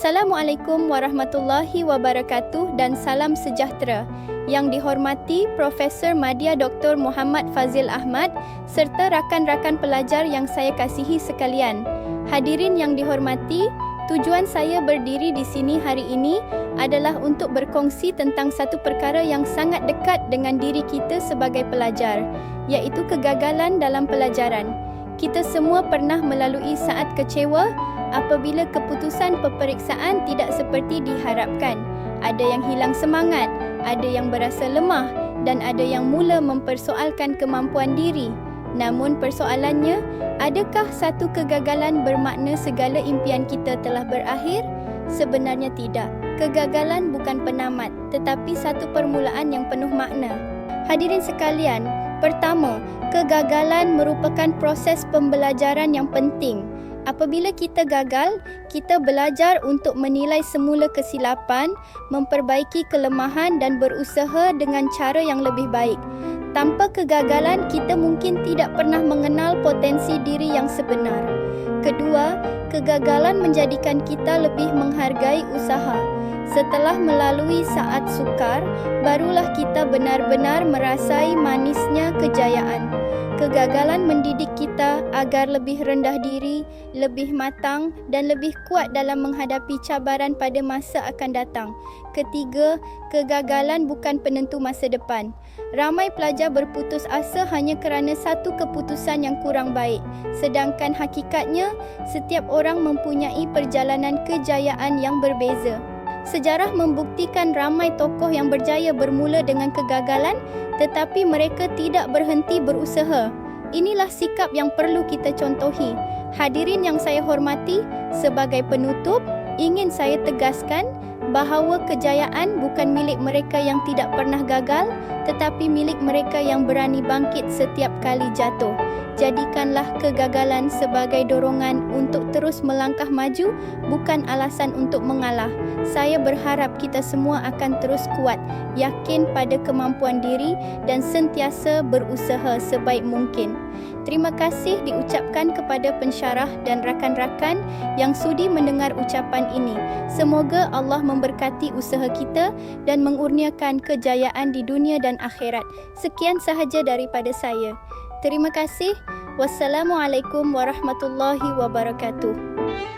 Assalamualaikum warahmatullahi wabarakatuh dan salam sejahtera. Yang dihormati Profesor Madya Dr. Muhammad Fazil Ahmad serta rakan-rakan pelajar yang saya kasihi sekalian. Hadirin yang dihormati, tujuan saya berdiri di sini hari ini adalah untuk berkongsi tentang satu perkara yang sangat dekat dengan diri kita sebagai pelajar, iaitu kegagalan dalam pelajaran. Kita semua pernah melalui saat kecewa apabila keputusan peperiksaan tidak seperti diharapkan. Ada yang hilang semangat, ada yang berasa lemah dan ada yang mula mempersoalkan kemampuan diri. Namun persoalannya, adakah satu kegagalan bermakna segala impian kita telah berakhir? Sebenarnya tidak. Kegagalan bukan penamat, tetapi satu permulaan yang penuh makna. Hadirin sekalian, pertama, kegagalan merupakan proses pembelajaran yang penting. Apabila kita gagal, kita belajar untuk menilai semula kesilapan, memperbaiki kelemahan dan berusaha dengan cara yang lebih baik. Tanpa kegagalan, kita mungkin tidak pernah mengenal potensi diri yang sebenar. Kedua, kegagalan menjadikan kita lebih menghargai usaha. Setelah melalui saat sukar, barulah kita benar-benar merasai manisnya kejayaan. Kegagalan mendidik kita agar lebih rendah diri, lebih matang dan lebih kuat dalam menghadapi cabaran pada masa akan datang. Ketiga, kegagalan bukan penentu masa depan. Ramai pelajar berputus asa hanya kerana satu keputusan yang kurang baik. Sedangkan hakikatnya, setiap orang mempunyai perjalanan kejayaan yang berbeza. Sejarah membuktikan ramai tokoh yang berjaya bermula dengan kegagalan, tetapi mereka tidak berhenti berusaha. Inilah sikap yang perlu kita contohi. Hadirin yang saya hormati, sebagai penutup, ingin saya tegaskan bahawa kejayaan bukan milik mereka yang tidak pernah gagal, tetapi milik mereka yang berani bangkit setiap kali jatuh. Jadikanlah kegagalan sebagai dorongan untuk terus melangkah maju, bukan alasan untuk mengalah. Saya berharap kita semua akan terus kuat, yakin pada kemampuan diri dan sentiasa berusaha sebaik mungkin. Terima kasih diucapkan kepada pensyarah dan rakan-rakan yang sudi mendengar ucapan ini. Semoga Allah memberkati usaha kita dan mengurniakan kejayaan di dunia dan akhirat. Sekian sahaja daripada saya. Terima kasih. Wassalamualaikum warahmatullahi wabarakatuh.